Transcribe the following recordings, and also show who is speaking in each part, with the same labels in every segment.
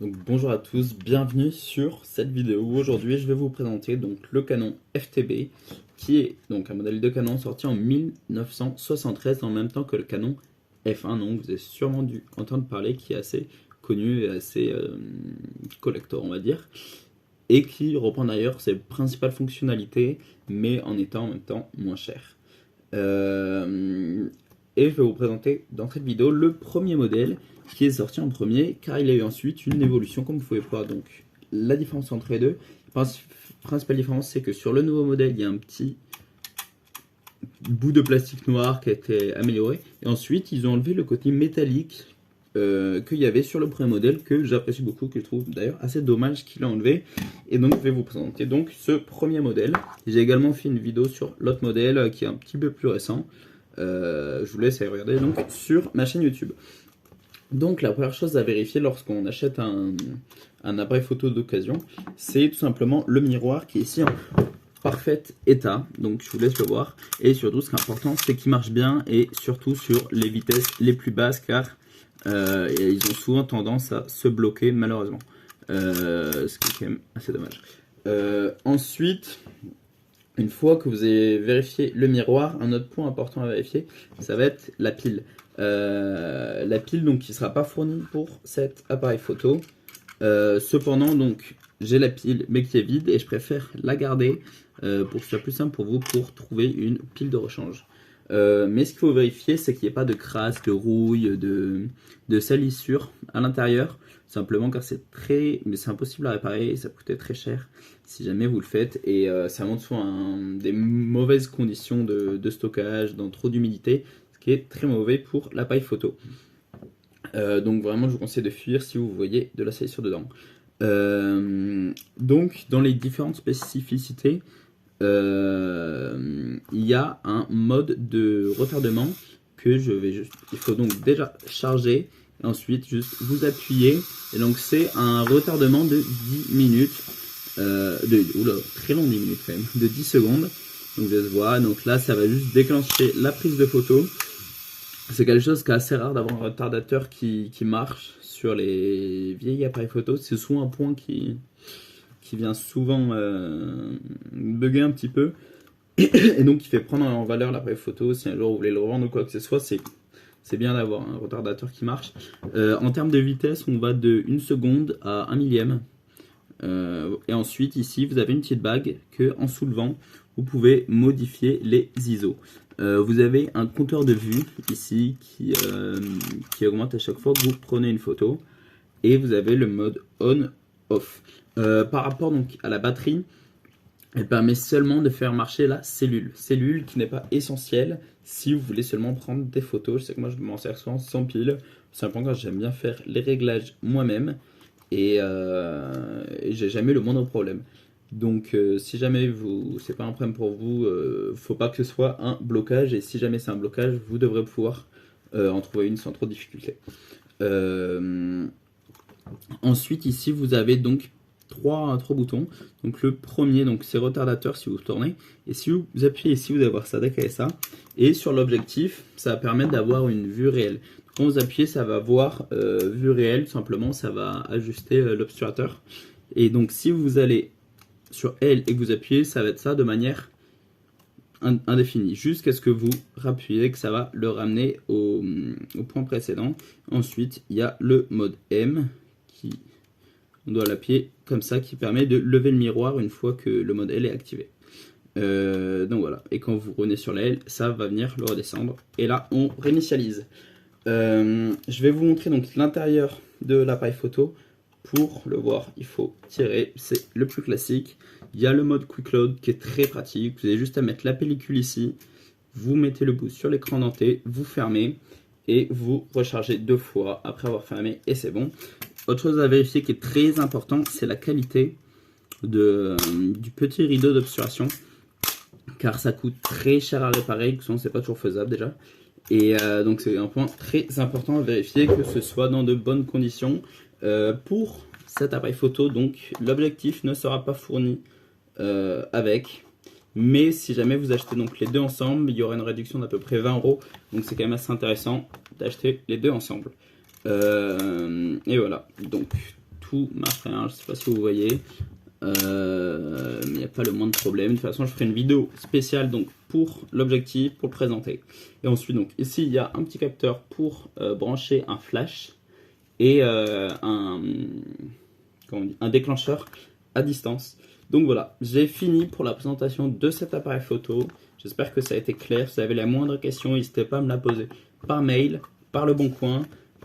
Speaker 1: Donc bonjour à tous, bienvenue sur cette vidéo. Aujourd'hui je vais vous présenter donc le Canon FTB qui est donc un modèle de Canon sorti en 1973 en même temps que le Canon F1, donc vous avez sûrement dû entendre parler, qui est assez connu et assez collector on va dire, et qui reprend d'ailleurs ses principales fonctionnalités mais en étant en même temps moins cher. Et je vais vous présenter dans cette vidéo le premier modèle qui est sorti en premier, car il a eu ensuite une évolution comme vous pouvez voir. Donc la différence entre les deux, la principale différence, c'est que sur le nouveau modèle il y a un petit bout de plastique noir qui a été amélioré, et ensuite ils ont enlevé le côté métallique qu'il y avait sur le premier modèle, que j'apprécie beaucoup, que je trouve d'ailleurs assez dommage qu'il a enlevé. Et donc je vais vous présenter donc ce premier modèle. J'ai également fait une vidéo sur l'autre modèle qui est un petit peu plus récent. Je vous laisse aller regarder donc sur ma chaîne YouTube. Donc la première chose à vérifier lorsqu'on achète un appareil photo d'occasion, c'est tout simplement le miroir qui est ici en parfait état. Donc je vous laisse le voir. Et surtout ce qui est important, c'est qu'il marche bien, et surtout sur les vitesses les plus basses, car ils ont souvent tendance à se bloquer malheureusement. Ce qui est quand même assez dommage. Ensuite, une fois que vous avez vérifié le miroir, un autre point important à vérifier, ça va être la pile. La pile donc qui ne sera pas fournie pour cet appareil photo. Cependant donc j'ai la pile mais qui est vide, et je préfère la garder pour que ce soit plus simple pour vous pour trouver une pile de rechange. Mais ce qu'il faut vérifier, c'est qu'il n'y ait pas de crasse, de rouille, de salissure à l'intérieur, simplement car c'est impossible à réparer et ça coûtait très cher si jamais vous le faites, et ça montre souvent des mauvaises conditions de stockage, dans trop d'humidité, ce qui est très mauvais pour l'appareil photo. Donc vraiment je vous conseille de fuir si vous voyez de la salissure dedans. Donc dans les différentes spécificités, il y a un mode de retardement que il faut donc déjà charger, et ensuite juste vous appuyez, et donc c'est un retardement de 10 minutes, très long, 10 minutes quand même, de 10 secondes. Donc je vois, donc là ça va juste déclencher la prise de photo. C'est quelque chose qui est assez rare d'avoir un retardateur qui marche sur les vieilles appareils photo. C'est souvent un point qui vient souvent bugger un petit peu, et donc qui fait prendre en valeur l'appareil photo. Si un jour vous voulez le revendre ou quoi que ce soit, c'est bien d'avoir un retardateur qui marche. En termes de vitesse, on va de 1 seconde à 1 millième. Et ensuite ici vous avez une petite bague que, en soulevant, vous pouvez modifier les ISO. Vous avez un compteur de vue ici qui augmente à chaque fois que vous prenez une photo, et vous avez le mode on-off. Par rapport donc à la batterie, elle permet seulement de faire marcher la cellule qui n'est pas essentielle si vous voulez seulement prendre des photos. Je sais que moi je m'en sers souvent sans pile, simplement quand j'aime bien faire les réglages moi-même, et j'ai jamais eu le moindre problème. Donc si jamais c'est pas un problème pour vous, faut pas que ce soit un blocage, et si jamais c'est un blocage, vous devrez pouvoir en trouver une sans trop de difficulté. Ensuite ici vous avez donc trois boutons. Donc le premier, donc c'est retardateur si vous tournez, et si vous appuyez ici vous allez voir ça décaler ça, et sur l'objectif ça va permettre d'avoir une vue réelle. Quand vous appuyez, ça va voir vue réelle, tout simplement ça va ajuster l'obturateur, et donc si vous allez sur L et que vous appuyez, ça va être ça de manière indéfinie, jusqu'à ce que vous rappuyez, que ça va le ramener au point précédent. Ensuite il y a le mode M, on doit l'appuyer comme ça, qui permet de lever le miroir une fois que le mode L est activé. Donc voilà, et quand vous revenez sur la L, ça va venir le redescendre, et là on réinitialise. Je vais vous montrer donc l'intérieur de l'appareil photo. Pour le voir, il faut tirer, c'est le plus classique. Il y a le mode Quick Load qui est très pratique. Vous avez juste à mettre la pellicule ici, vous mettez le bout sur l'écran denté, vous fermez et vous rechargez 2 fois après avoir fermé, et c'est bon. Autre chose à vérifier qui est très important, c'est la qualité du petit rideau d'obturation, car ça coûte très cher à réparer, sinon c'est pas toujours faisable déjà. Et donc c'est un point très important à vérifier, que ce soit dans de bonnes conditions. Pour cet appareil photo, donc l'objectif ne sera pas fourni avec, mais si jamais vous achetez donc les deux ensemble, il y aura une réduction d'à peu près 20 €, donc c'est quand même assez intéressant d'acheter les deux ensemble. Et voilà, donc tout marche bien, je sais pas si vous voyez. Mais il n'y a pas le moins de problème. De toute façon, je ferai une vidéo spéciale donc pour l'objectif, pour le présenter. Et ensuite, donc ici, il y a un petit capteur pour brancher un flash et un déclencheur à distance. Donc voilà, j'ai fini pour la présentation de cet appareil photo. J'espère que ça a été clair. Si vous avez la moindre question, n'hésitez pas à me la poser par mail, par Le Bon Coin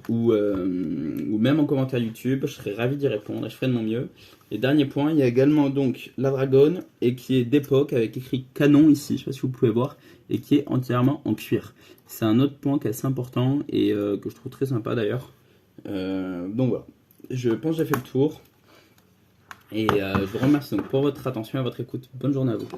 Speaker 1: ou même en commentaire YouTube. Je serai ravi d'y répondre et je ferai de mon mieux. Et dernier point, il y a également donc la Dragon et qui est d'époque avec écrit Canon ici, je ne sais pas si vous pouvez voir, et qui est entièrement en cuir. C'est un autre point qui est assez important et que je trouve très sympa d'ailleurs. Donc voilà, je pense que j'ai fait le tour. Et je vous remercie donc pour votre attention et votre écoute. Bonne journée à vous.